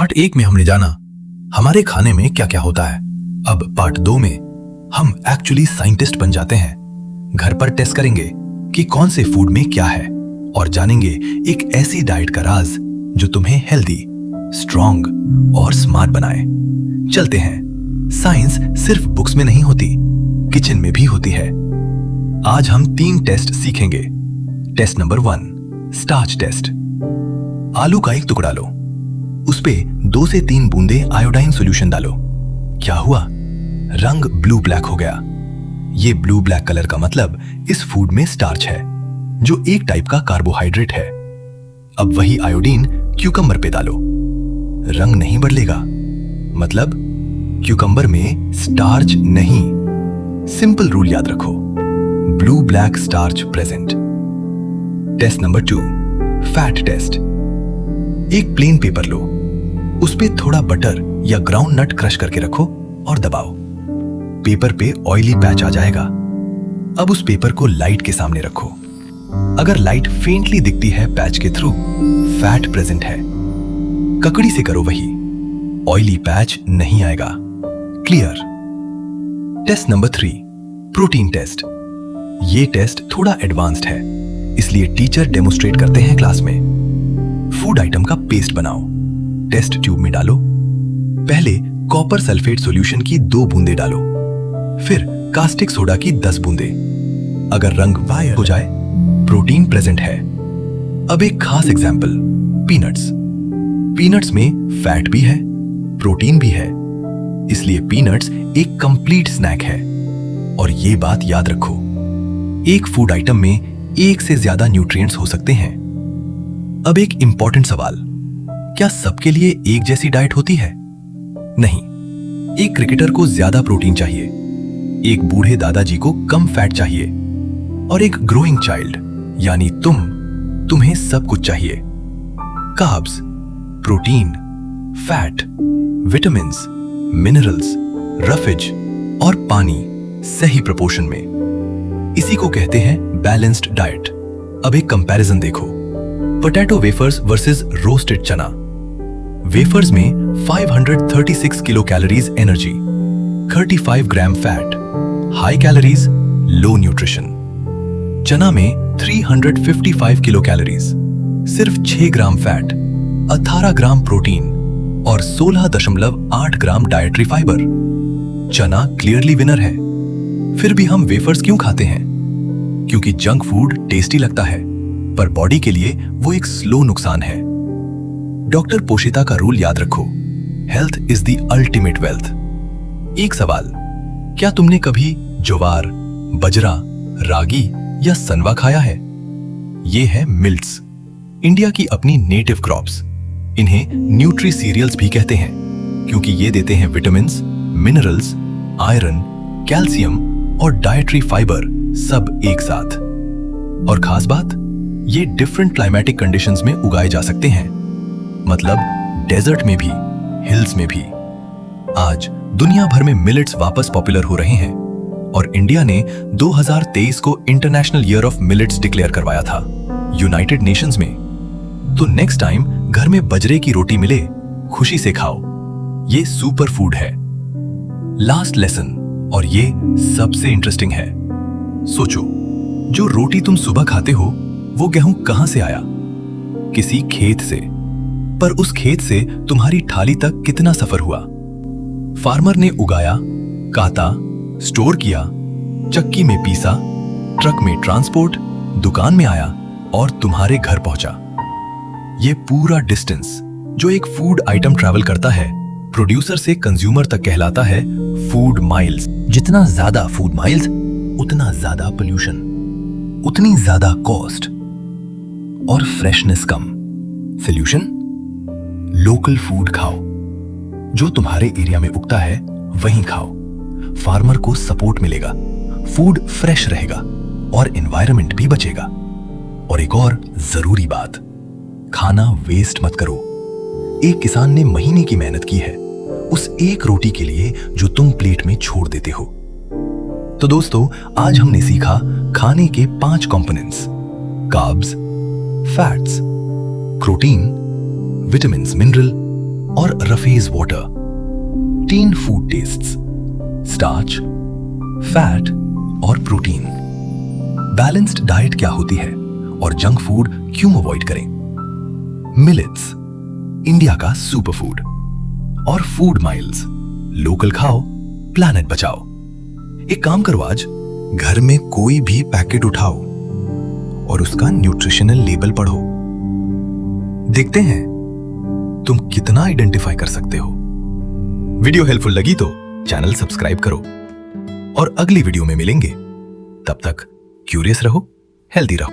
Part 1 में हमने जाना हमारे खाने में क्या क्या होता है। अब पार्ट 2 में हम एक्चुअली साइंटिस्ट बन जाते हैं। घर पर टेस्ट करेंगे कि कौन से फूड में क्या है और जानेंगे एक ऐसी डाइट का राज जो तुम्हें हेल्दी, स्ट्रॉन्ग और स्मार्ट बनाए। चलते हैं। साइंस सिर्फ बुक्स में नहीं होती, किचन में भी होती है। आज हम 3 टेस्ट सीखेंगे। Test number 1, starch test. आलू का एक टुकड़ा लो, उस पे 2 से 3 बूंदे आयोडाइन सॉल्यूशन डालो। क्या हुआ? रंग ब्लू ब्लैक हो गया। ये ब्लू ब्लैक कलर का मतलब इस फूड में स्टार्च है, जो एक टाइप का कार्बोहाइड्रेट है। अब वही आयोडीन क्यूकम्बर पे डालो, रंग नहीं बदलेगा, मतलब क्यूकम्बर में स्टार्च नहीं। सिंपल रूल याद रखो, blue black starch present. Test number 2, fat test. एक प्लेन पेपर लो, उस पे थोड़ा बटर या ग्राउंड नट क्रश करके रखो और दबाओ। पेपर पे ऑयली पैच आ जाएगा। अब उस पेपर को लाइट के सामने रखो। अगर लाइट फेंटली दिखती है पैच के थ्रू, फैट प्रेजेंट है। ककड़ी से करो वही, ऑयली पैच नहीं आएगा। Clear? Test number 3, protein test. ये टेस्ट थोड़ा एडवांस्ड है, इसलिए टीचर डेमोस्ट्रेट करते हैं क्लास में। फूड आइटम का पेस्ट बनाओ, टेस्ट ट्यूब में डालो। पहले कॉपर सल्फेट सॉल्यूशन की 2 बूंदे डालो, फिर कास्टिक सोडा की 10 बूंदे। अगर रंग वाइट हो जाए, प्रोटीन प्रेजेंट है। अब एक खास एग्जांपल, पीनट्स। पीनट्स में फैट भी है, प्रोटीन भी है, इसलिए पीनट्स एक कंप्लीट स्नैक है। और ये बात याद रखो, एक फूड आइटम में 1 से ज्यादा न्यूट्रिएंट्स हो सकते हैं। अब एक इंपॉर्टेंट सवाल, क्या सबके लिए एक जैसी डाइट होती है? नहीं। एक क्रिकेटर को ज्यादा प्रोटीन चाहिए, एक बूढ़े दादाजी को कम फैट चाहिए, और एक ग्रोइंग चाइल्ड यानी तुम्हें सब कुछ चाहिए। Carbs, protein, fat, vitamins, minerals, roughage और पानी सही प्रोपोर्शन में। इसी को कहते हैं बैलेंस्ड डाइट। अब एक कंपैरिजन देखो, पोटैटो वेफर्स वर्सेस रोस्टेड चना। वेफर्स में 536 किलो कैलोरीज एनर्जी, 35 gram fat, high calories, low nutrition. चना में 355 किलो कैलोरीज, सिर्फ 6 ग्राम फैट, 18 ग्राम प्रोटीन और 16.8 ग्राम डाइटरी फाइबर। चना क्लियरली विनर है। फिर भी हम वेफर्स क्यों खाते हैं? क्योंकि जंक फूड टेस्टी लगता है, पर बॉडी के लिए वो एक स्लो नुकसान है। डॉक्टर पोशिता का रूल याद रखो, health is the ultimate wealth. एक सवाल, क्या तुमने कभी ज्वार, बजरा, रागी या सनवा खाया है? ये है मिल्ट्स, इंडिया की अपनी नेटिव क्रॉप्स। इन्हें न्यूट्री सीरियल्स भी कहते हैं, क्योंकि ये देते हैं विटामिन्स, मिनरल्स, आयरन, कैल्शियम और डाइटरी फाइबर सब एक साथ। और खास बात, ये डिफरेंट क्लाइमेटिक कंडीशंस में उगाए जा सकते हैं, मतलब डेजर्ट में भी, हिल्स में भी। आज दुनिया भर में मिलेट्स वापस पॉपुलर हो रहे हैं और इंडिया ने 2023 को international year of millets declare करवाया था यूनाइटेड नेशंस में। तो नेक्स्ट टाइम घर में बजरे की रोटी मिले, खुशी से खाओ, ये सुपर फूड है। लास्ट लेसन, और ये सबसे इंटरेस्टिंग है। सोचो, जो रोटी तुम सुबह खाते हो वो गेहूं कहां से आया? किसी खेत से। पर उस खेत से तुम्हारी थाली तक कितना सफर हुआ? फार्मर ने उगाया, काटा, स्टोर किया, चक्की में पीसा, ट्रक में ट्रांसपोर्ट, दुकान में आया और तुम्हारे घर पहुंचा। ये पूरा डिस्टेंस जो एक फूड आइटम ट्रैवल करता है, प्रोड्यूसर से कंज्यूमर तक कहलाता है फूड माइल्स। जितना ज्यादा फूड माइल्स, उतना ज्यादा पोल्यूशन, उतनी ज्यादा कॉस्ट और फ्रेशनेस कम। सॉल्यूशन? लोकल फूड खाओ, जो तुम्हारे एरिया में उगता है वहीं खाओ। फार्मर को सपोर्ट मिलेगा, फूड फ्रेश रहेगा और एनवायरनमेंट भी बचेगा। और एक और जरूरी बात, खाना वेस्ट मत करो। एक किसान ने महीने की मेहनत की है उस एक रोटी के लिए जो तुम प्लेट में छोड़ देते हो। तो दोस्तों, आज हमने सीखा खाने के 5 components: carbs, fats, protein, vitamins, mineral और रफेज वाटर। टीन फूड टेस्ट्स, स्टार्च, फैट और प्रोटीन। बैलेंस्ड डाइट क्या होती है और जंक फूड क्यों अवॉइड करें? मिलेट्स, इंडिया का सुपर फूड। और फूड माइल्स, लोकल खाओ, प्लैनेट बचाओ। एक काम करो, आज घर में कोई भी पैकेट उठाओ और उसका न्यूट्रिशनल लेबल पढ़ो। देखते हैं तुम कितना आइडेंटिफाई कर सकते हो। वीडियो हेल्पफुल लगी तो चैनल सब्सक्राइब करो और अगली वीडियो में मिलेंगे। तब तक क्यूरियस रहो, हेल्दी रहो।